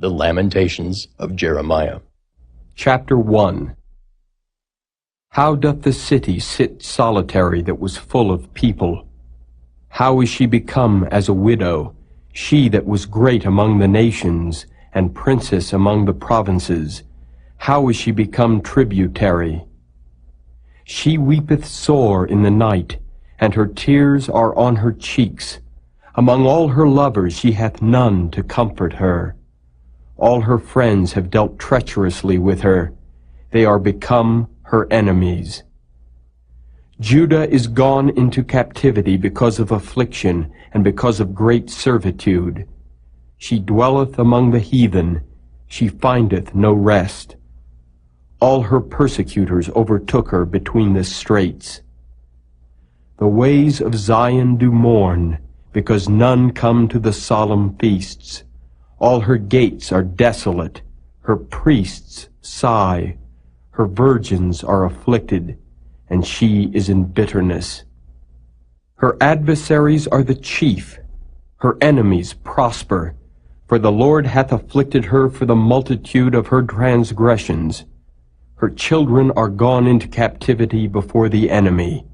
The Lamentations of Jeremiah. Chapter 1. How doth the city sit solitary that was full of people? How is she become as a widow, she that was great among the nations, and princess among the provinces? How is she become tributary? She weepeth sore in the night, and her tears are on her cheeks. Among all her lovers she hath none to comfort her. All her friends have dealt treacherously with her. They are become her enemies. Judah is gone into captivity because of affliction and because of great servitude. She dwelleth among the heathen. She findeth no rest. All her persecutors overtook her between the straits. The ways of Zion do mourn, because none come to the solemn feasts. All her gates are desolate, her priests sigh, her virgins are afflicted, and she is in bitterness. Her adversaries are the chief, her enemies prosper, for the Lord hath afflicted her for the multitude of her transgressions. Her children are gone into captivity before the enemy.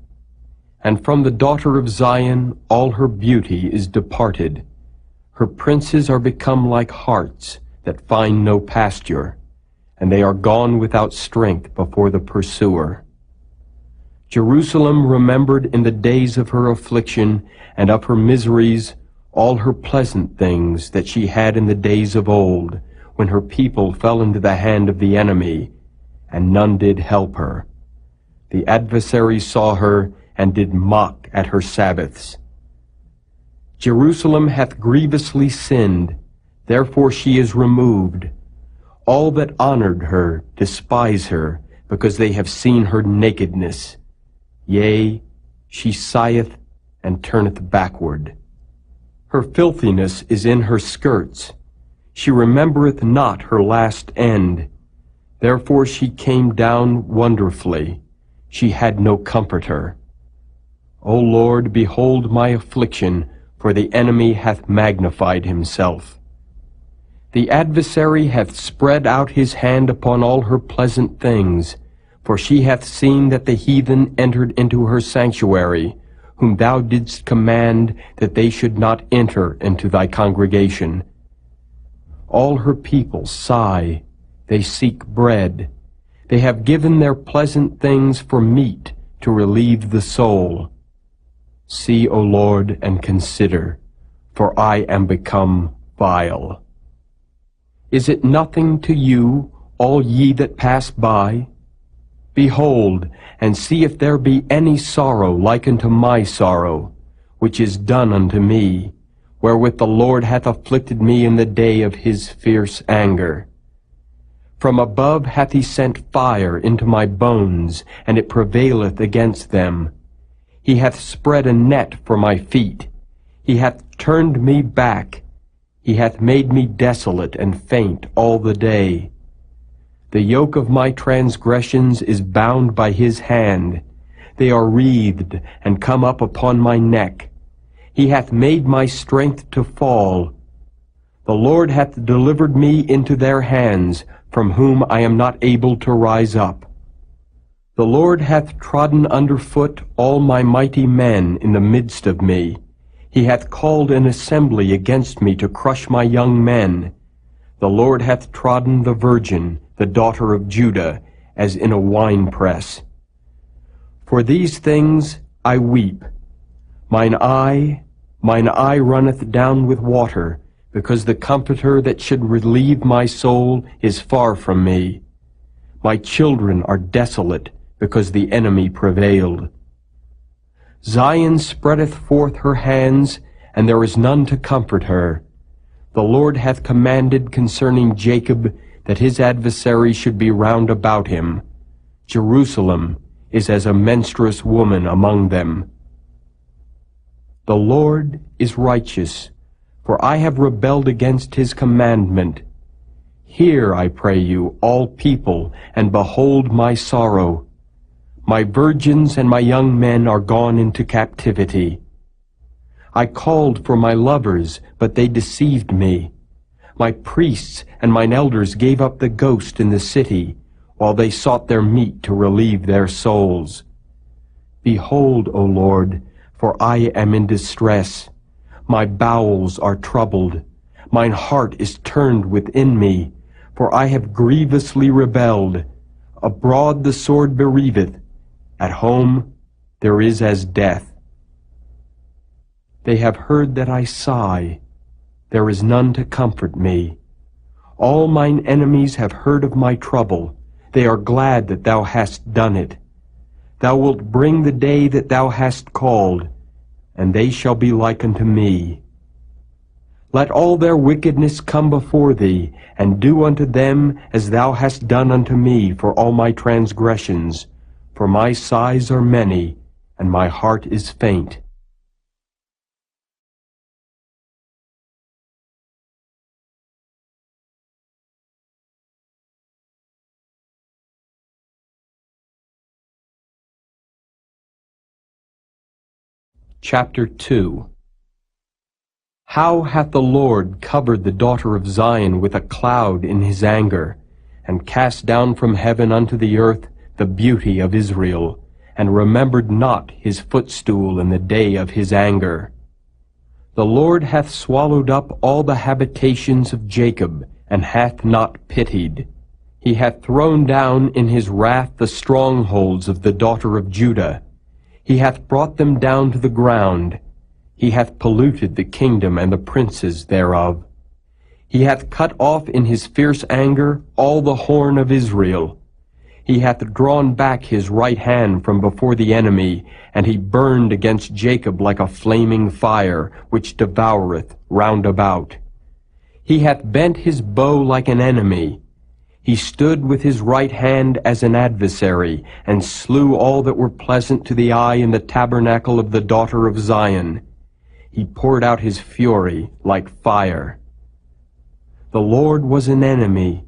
And from the daughter of Zion all her beauty is departed. Her princes are become like harts that find no pasture, and they are gone without strength before the pursuer. Jerusalem remembered in the days of her affliction and of her miseries all her pleasant things that she had in the days of old, when her people fell into the hand of the enemy, and none did help her. The adversaries saw her and did mock at her Sabbaths. Jerusalem hath grievously sinned, therefore she is removed. All that honored her despise her, because they have seen her nakedness. Yea, she sigheth and turneth backward. Her filthiness is in her skirts. She remembereth not her last end. Therefore she came down wonderfully. She had no comforter. O Lord, behold my affliction, for the enemy hath magnified himself. The adversary hath spread out his hand upon all her pleasant things, for she hath seen that the heathen entered into her sanctuary, whom thou didst command that they should not enter into thy congregation. All her people sigh, they seek bread. They have given their pleasant things for meat to relieve the soul. See, O Lord, and consider, for I am become vile. Is it nothing to you, all ye that pass by? Behold, and see if there be any sorrow like unto my sorrow, which is done unto me, wherewith the Lord hath afflicted me in the day of his fierce anger. From above hath he sent fire into my bones, and it prevaileth against them. He hath spread a net for my feet. He hath turned me back. He hath made me desolate and faint all the day. The yoke of my transgressions is bound by his hand. They are wreathed and come up upon my neck. He hath made my strength to fall. The Lord hath delivered me into their hands, from whom I am not able to rise up. The Lord hath trodden under foot all my mighty men in the midst of me. He hath called an assembly against me to crush my young men. The Lord hath trodden the virgin, the daughter of Judah, as in a winepress. For these things I weep. Mine eye runneth down with water, because the Comforter that should relieve my soul is far from me. My children are desolate, because the enemy prevailed. Zion spreadeth forth her hands, and there is none to comfort her. The Lord hath commanded concerning Jacob that his adversary should be round about him. Jerusalem is as a menstruous woman among them. The Lord is righteous, for I have rebelled against his commandment. Hear, I pray you, all people, and behold my sorrow. My virgins and my young men are gone into captivity. I called for my lovers, but they deceived me. My priests and mine elders gave up the ghost in the city, while they sought their meat to relieve their souls. Behold, O Lord, for I am in distress. My bowels are troubled. Mine heart is turned within me, for I have grievously rebelled. Abroad the sword bereaveth. At home there is as death. They have heard that I sigh. There is none to comfort me. All mine enemies have heard of my trouble. They are glad that thou hast done it. Thou wilt bring the day that thou hast called, and they shall be like unto me. Let all their wickedness come before thee, and do unto them as thou hast done unto me for all my transgressions. For my sighs are many, and my heart is faint. Chapter 2. How hath the Lord covered the daughter of Zion with a cloud in his anger, and cast down from heaven unto the earth the beauty of Israel, and remembered not his footstool in the day of his anger. The Lord hath swallowed up all the habitations of Jacob, and hath not pitied. He hath thrown down in his wrath the strongholds of the daughter of Judah. He hath brought them down to the ground. He hath polluted the kingdom and the princes thereof. He hath cut off in his fierce anger all the horn of Israel. He hath drawn back his right hand from before the enemy, and he burned against Jacob like a flaming fire, which devoureth round about. He hath bent his bow like an enemy. He stood with his right hand as an adversary, and slew all that were pleasant to the eye in the tabernacle of the daughter of Zion. He poured out his fury like fire. The Lord was an enemy.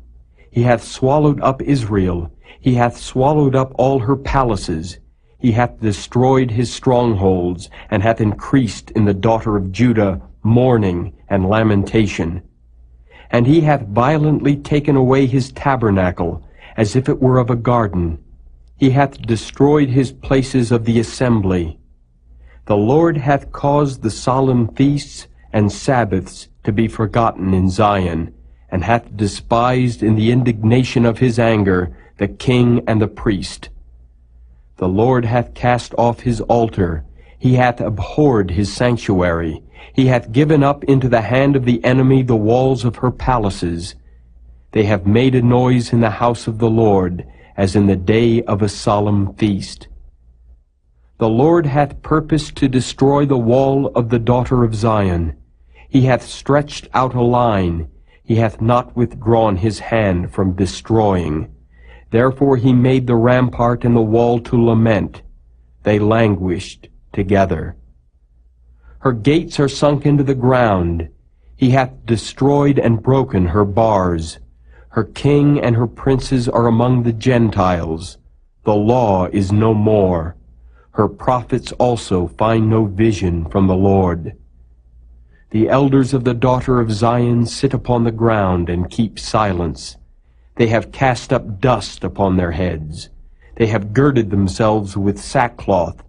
He hath swallowed up Israel. He hath swallowed up all her palaces. He hath destroyed his strongholds, and hath increased in the daughter of Judah mourning and lamentation. And he hath violently taken away his tabernacle, as if it were of a garden. He hath destroyed his places of the assembly. The Lord hath caused the solemn feasts and Sabbaths to be forgotten in Zion, and hath despised in the indignation of his anger the king and the priest. The Lord hath cast off his altar. He hath abhorred his sanctuary. He hath given up into the hand of the enemy the walls of her palaces. They have made a noise in the house of the Lord, as in the day of a solemn feast. The Lord hath purposed to destroy the wall of the daughter of Zion. He hath stretched out a line. He hath not withdrawn his hand from destroying. Therefore he made the rampart and the wall to lament. They languished together. Her gates are sunk into the ground. He hath destroyed and broken her bars. Her king and her princes are among the Gentiles. The law is no more. Her prophets also find no vision from the Lord. The elders of the daughter of Zion sit upon the ground and keep silence. They have cast up dust upon their heads. They have girded themselves with sackcloth.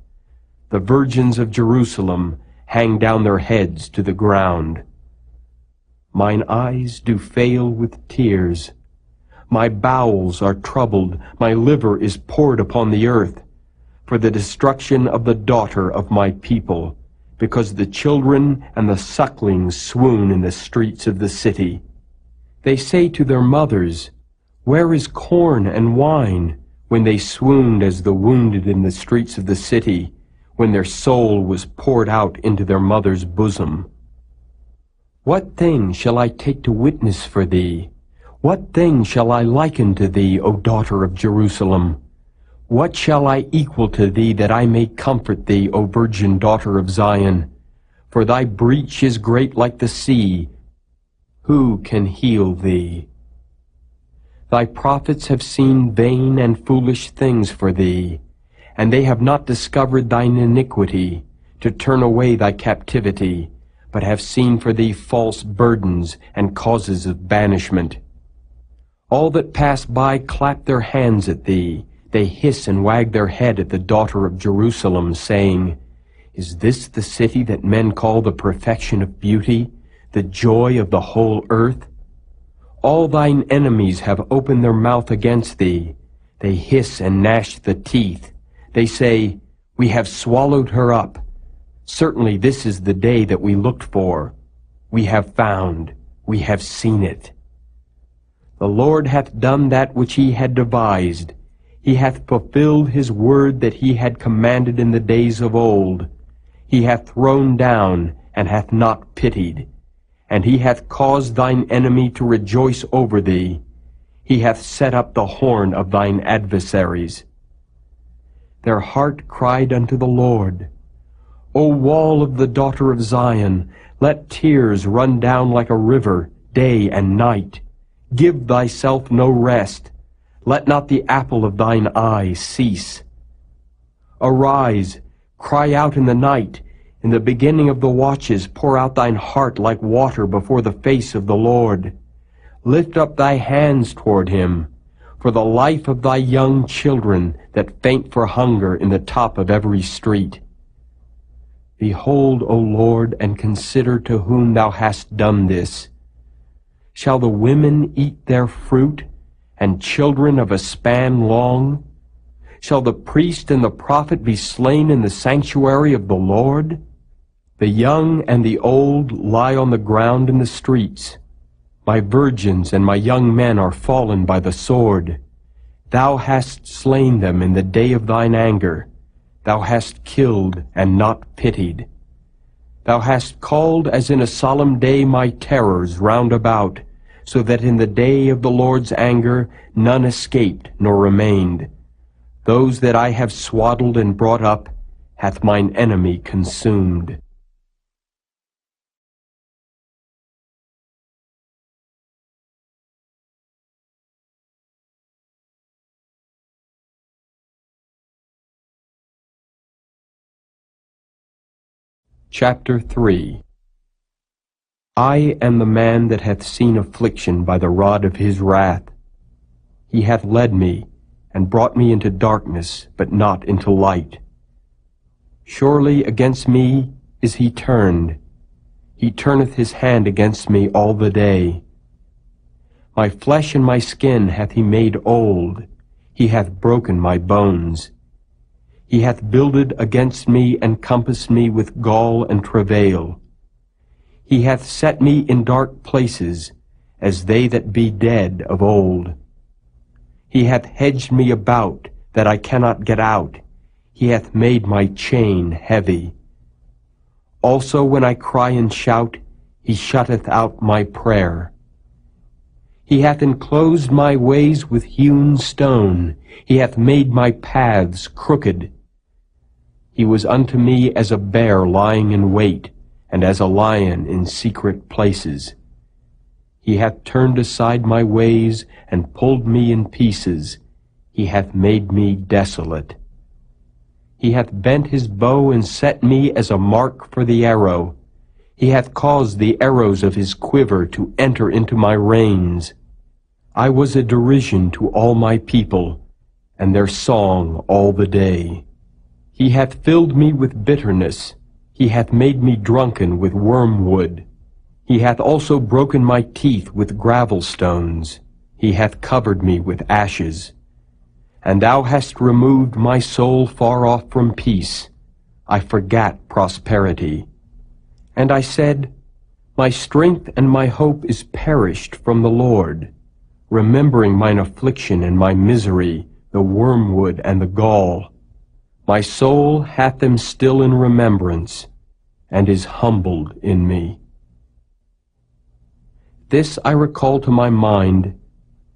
The virgins of Jerusalem hang down their heads to the ground. Mine eyes do fail with tears. My bowels are troubled. My liver is poured upon the earth, for the destruction of the daughter of my people, because the children and the sucklings swoon in the streets of the city. They say to their mothers, Where is corn and wine? When they swooned as the wounded in the streets of the city, when their soul was poured out into their mother's bosom. What thing shall I take to witness for thee? What thing shall I liken to thee, O daughter of Jerusalem? What shall I equal to thee, that I may comfort thee, O virgin daughter of Zion? For thy breach is great like the sea. Who can heal thee? Thy prophets have seen vain and foolish things for thee, and they have not discovered thine iniquity, to turn away thy captivity, but have seen for thee false burdens and causes of banishment. All that pass by clap their hands at thee. They hiss and wag their head at the daughter of Jerusalem, saying, Is this the city that men call the perfection of beauty, the joy of the whole earth? All thine enemies have opened their mouth against thee. They hiss and gnash the teeth. They say, We have swallowed her up. Certainly this is the day that we looked for. We have found, we have seen it. The Lord hath done that which he had devised. He hath fulfilled his word that he had commanded in the days of old. He hath thrown down, and hath not pitied. And he hath caused thine enemy to rejoice over thee. He hath set up the horn of thine adversaries. Their heart cried unto the Lord, O wall of the daughter of Zion, let tears run down like a river, day and night. Give thyself no rest. Let not the apple of thine eye cease. Arise, cry out in the night. In the beginning of the watches pour out thine heart like water before the face of the Lord. Lift up thy hands toward him, for the life of thy young children that faint for hunger in the top of every street. Behold, O Lord, and consider to whom thou hast done this. Shall the women eat their fruit, and children of a span long? Shall the priest and the prophet be slain in the sanctuary of the Lord? The young and the old lie on the ground in the streets. My virgins and my young men are fallen by the sword. Thou hast slain them in the day of thine anger. Thou hast killed and not pitied. Thou hast called as in a solemn day my terrors round about, so that in the day of the Lord's anger none escaped nor remained. Those that I have swaddled and brought up hath mine enemy consumed. Chapter 3. I am the man that hath seen affliction by the rod of his wrath. He hath led me, and brought me into darkness, but not into light. Surely against me is he turned. He turneth his hand against me all the day. My flesh and my skin hath he made old. He hath broken my bones. He hath builded against me and compassed me with gall and travail. He hath set me in dark places, as they that be dead of old. He hath hedged me about, that I cannot get out. He hath made my chain heavy. Also when I cry and shout, he shutteth out my prayer. He hath enclosed my ways with hewn stone. He hath made my paths crooked. He was unto me as a bear lying in wait, and as a lion in secret places. He hath turned aside my ways, and pulled me in pieces. He hath made me desolate. He hath bent his bow, and set me as a mark for the arrow. He hath caused the arrows of his quiver to enter into my reins. I was a derision to all my people, and their song all the day. He hath filled me with bitterness. He hath made me drunken with wormwood. He hath also broken my teeth with gravel stones. He hath covered me with ashes. And thou hast removed my soul far off from peace. I forgat prosperity. And I said, My strength and my hope is perished from the Lord, remembering mine affliction and my misery, the wormwood and the gall. My soul hath them still in remembrance, and is humbled in me. This I recall to my mind,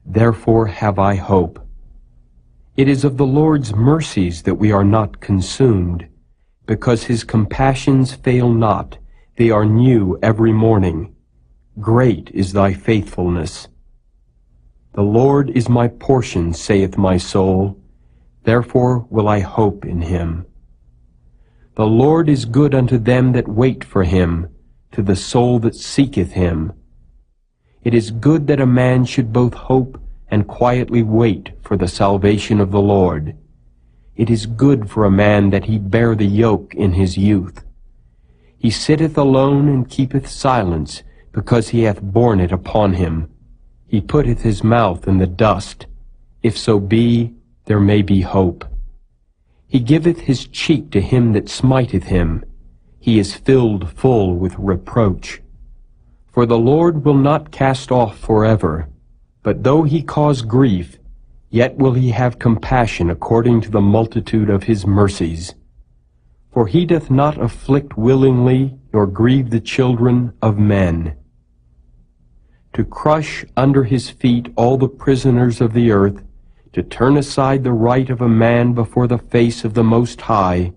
therefore have I hope. It is of the Lord's mercies that we are not consumed, because his compassions fail not, they are new every morning. Great is thy faithfulness. The Lord is my portion, saith my soul. Therefore will I hope in him. The Lord is good unto them that wait for him, to the soul that seeketh him. It is good that a man should both hope and quietly wait for the salvation of the Lord. It is good for a man that he bear the yoke in his youth. He sitteth alone and keepeth silence, because he hath borne it upon him. He putteth his mouth in the dust. If so be, there may be hope. He giveth his cheek to him that smiteth him. He is filled full with reproach. For the Lord will not cast off forever, but though he cause grief, yet will he have compassion according to the multitude of his mercies. For he doth not afflict willingly, nor grieve the children of men. To crush under his feet all the prisoners of the earth, to turn aside the right of a man before the face of the Most High,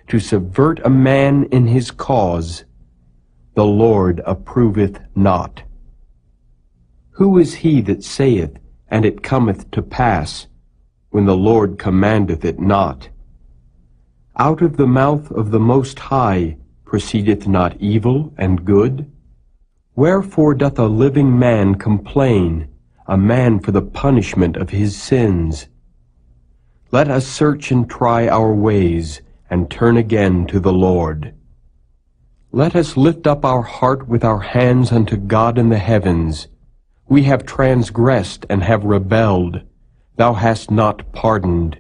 to subvert a man in his cause, the Lord approveth not. Who is he that saith, and it cometh to pass, when the Lord commandeth it not? Out of the mouth of the Most High proceedeth not evil and good? Wherefore doth a living man complain, a man for the punishment of his sins? Let us search and try our ways, and turn again to the Lord. Let us lift up our heart with our hands unto God in the heavens. We have transgressed and have rebelled. Thou hast not pardoned.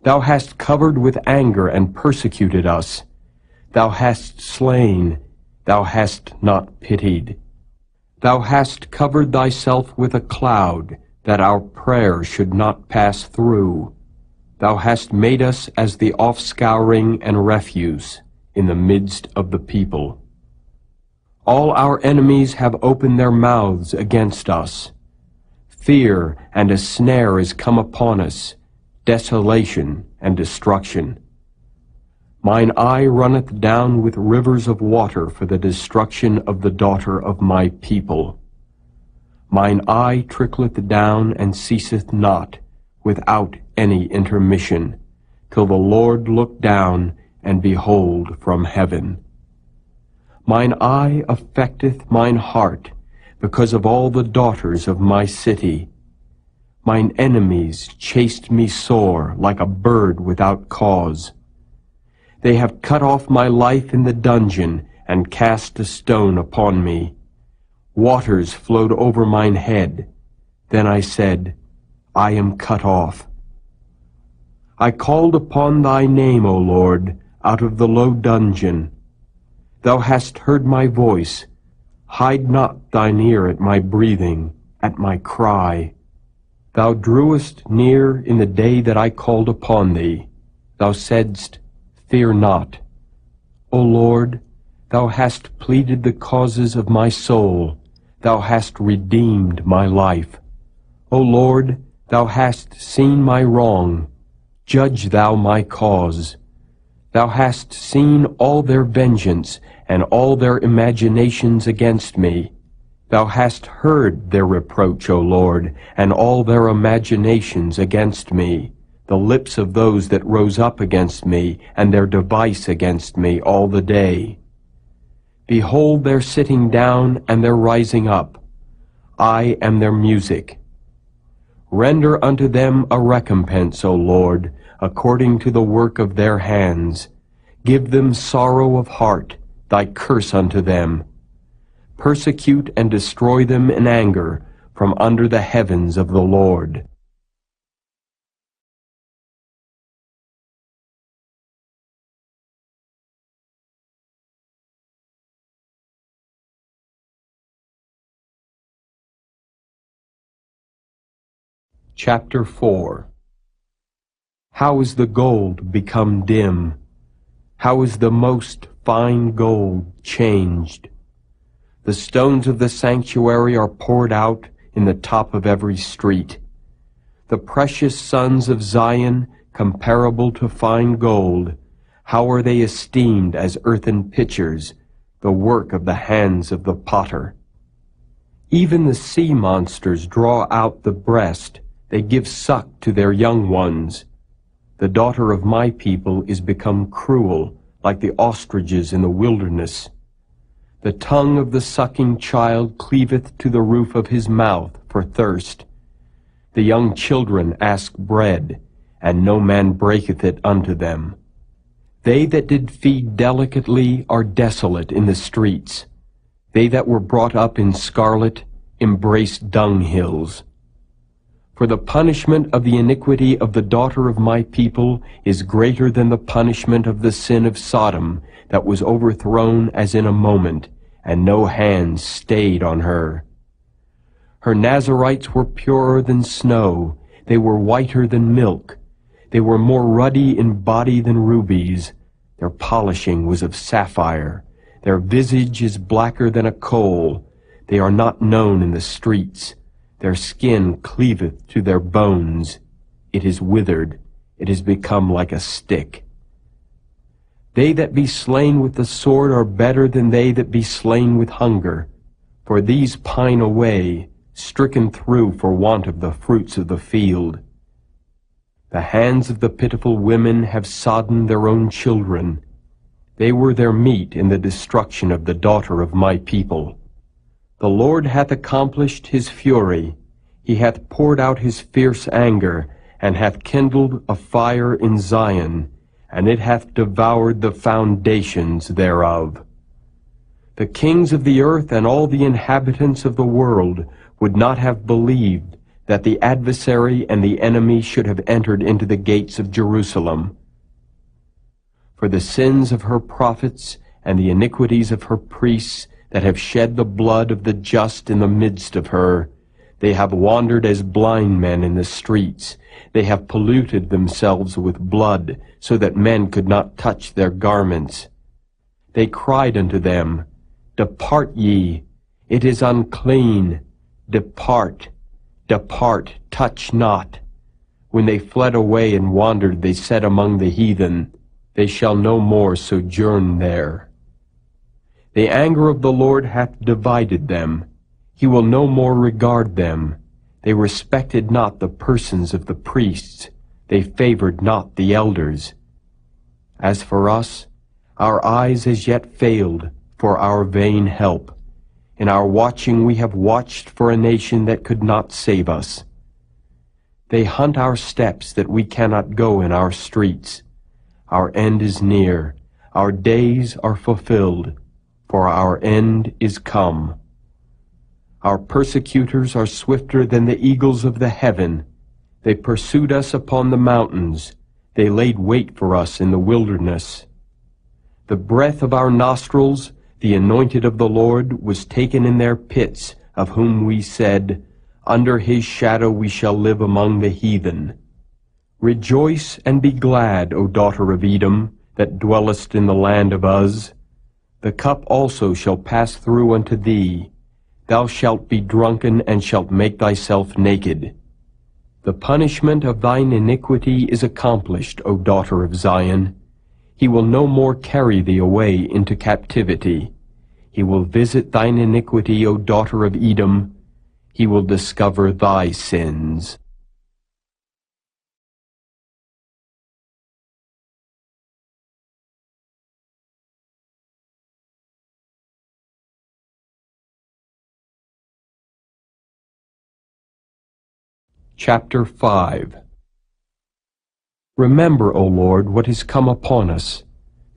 Thou hast covered with anger and persecuted us. Thou hast slain. Thou hast not pitied. Thou hast covered thyself with a cloud, that our prayer should not pass through. Thou hast made us as the offscouring and refuse in the midst of the people. All our enemies have opened their mouths against us. Fear and a snare is come upon us, desolation and destruction. Mine eye runneth down with rivers of water for the destruction of the daughter of my people. Mine eye trickleth down and ceaseth not, without any intermission, till the Lord look down and behold from heaven. Mine eye affecteth mine heart, because of all the daughters of my city. Mine enemies chased me sore, like a bird without cause. They have cut off my life in the dungeon, and cast a stone upon me. Waters flowed over mine head. Then I said, I am cut off. I called upon thy name, O Lord, out of the low dungeon. Thou hast heard my voice. Hide not thine ear at my breathing, at my cry. Thou drewest near in the day that I called upon thee. Thou saidst, Fear not. O Lord, thou hast pleaded the causes of my soul. Thou hast redeemed my life. O Lord, thou hast seen my wrong. Judge thou my cause. Thou hast seen all their vengeance, and all their imaginations against me. Thou hast heard their reproach, O Lord, and all their imaginations against me, the lips of those that rose up against me, and their device against me all the day. Behold their sitting down and their rising up. I am their music. Render unto them a recompense, O Lord, according to the work of their hands. Give them sorrow of heart, thy curse unto them. Persecute and destroy them in anger from under the heavens of the Lord. Chapter 4. How is the gold become dim? How is the most fine gold changed? The stones of the sanctuary are poured out in the top of every street. The precious sons of Zion, comparable to fine gold, how are they esteemed as earthen pitchers, the work of the hands of the potter. Even the sea monsters draw out the breast, they give suck to their young ones. The daughter of my people is become cruel, like the ostriches in the wilderness. The tongue of the sucking child cleaveth to the roof of his mouth for thirst. The young children ask bread, and no man breaketh it unto them. They that did feed delicately are desolate in the streets. They that were brought up in scarlet embrace dunghills. For the punishment of the iniquity of the daughter of my people is greater than the punishment of the sin of Sodom, that was overthrown as in a moment, and no hand stayed on her. Her Nazarites were purer than snow, they were whiter than milk. They were more ruddy in body than rubies. Their polishing was of sapphire. Their visage is blacker than a coal. They are not known in the streets. Their skin cleaveth to their bones. It is withered. It is become like a stick. They that be slain with the sword are better than they that be slain with hunger. For these pine away, stricken through for want of the fruits of the field. The hands of the pitiful women have sodden their own children. They were their meat in the destruction of the daughter of my people. The Lord hath accomplished his fury. He hath poured out his fierce anger, and hath kindled a fire in Zion, and it hath devoured the foundations thereof. The kings of the earth and all the inhabitants of the world would not have believed that the adversary and the enemy should have entered into the gates of Jerusalem. For the sins of her prophets and the iniquities of her priests that have shed the blood of the just in the midst of her, they have wandered as blind men in the streets. They have polluted themselves with blood, so that men could not touch their garments. They cried unto them, Depart ye, it is unclean. Depart, depart, touch not. When they fled away and wandered, they said among the heathen, They shall no more sojourn there. The anger of the Lord hath divided them. He will no more regard them. They respected not the persons of the priests. They favored not the elders. As for us, our eyes as yet failed for our vain help. In our watching we have watched for a nation that could not save us. They hunt our steps that we cannot go in our streets. Our end is near. Our days are fulfilled, for our end is come. Our persecutors are swifter than the eagles of the heaven. They pursued us upon the mountains. They laid wait for us in the wilderness. The breath of our nostrils, the anointed of the Lord, was taken in their pits, of whom we said, Under his shadow we shall live among the heathen. Rejoice and be glad, O daughter of Edom, that dwellest in the land of Uz. The cup also shall pass through unto thee. Thou shalt be drunken, and shalt make thyself naked. The punishment of thine iniquity is accomplished, O daughter of Zion. He will no more carry thee away into captivity. He will visit thine iniquity, O daughter of Edom. He will discover thy sins. Chapter 5. Remember, O Lord, what is come upon us.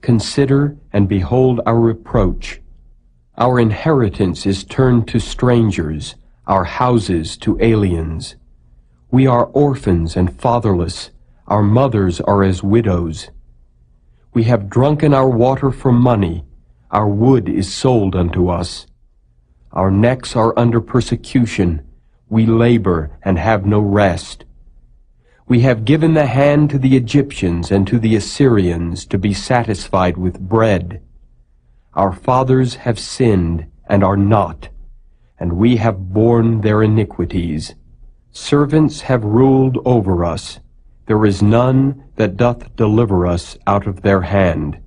Consider and behold our reproach. Our inheritance is turned to strangers, our houses to aliens. We are orphans and fatherless. Our mothers are as widows. We have drunken our water for money. Our wood is sold unto us. Our necks are under persecution. We labor and have no rest. We have given the hand to the Egyptians and to the Assyrians to be satisfied with bread. Our fathers have sinned and are not, and we have borne their iniquities. Servants have ruled over us. There is none that doth deliver us out of their hand.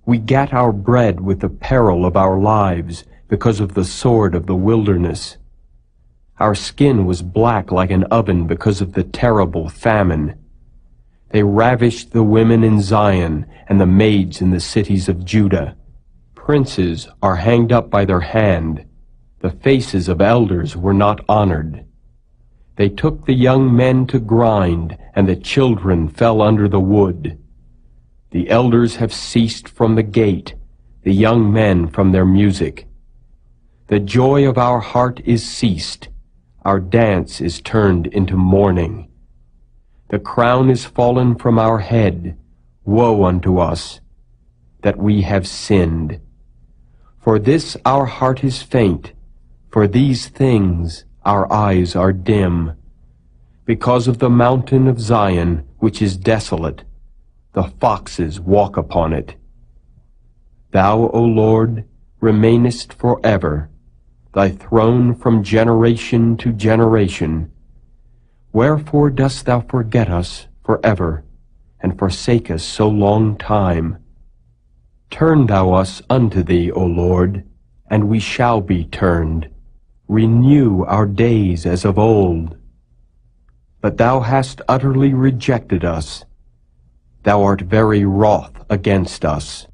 We gat our bread with the peril of our lives, because of the sword of the wilderness. Our skin was black like an oven because of the terrible famine. They ravished the women in Zion and the maids in the cities of Judah. princes are hanged up by their hand. The faces of elders were not honored. They took the young men to grind, and the children fell under the wood. The elders have ceased from the gate, the young men from their music. The joy of our heart is ceased, our dance is turned into mourning. The crown is fallen from our head, woe unto us, that we have sinned. For this our heart is faint, for these things our eyes are dim. Because of the mountain of Zion, which is desolate, the foxes walk upon it. Thou, O Lord, remainest forever, thy throne from generation to generation. Wherefore dost thou forget us forever, and forsake us so long time? Turn thou us unto thee, O Lord, and we shall be turned. Renew our days as of old. But thou hast utterly rejected us. Thou art very wroth against us.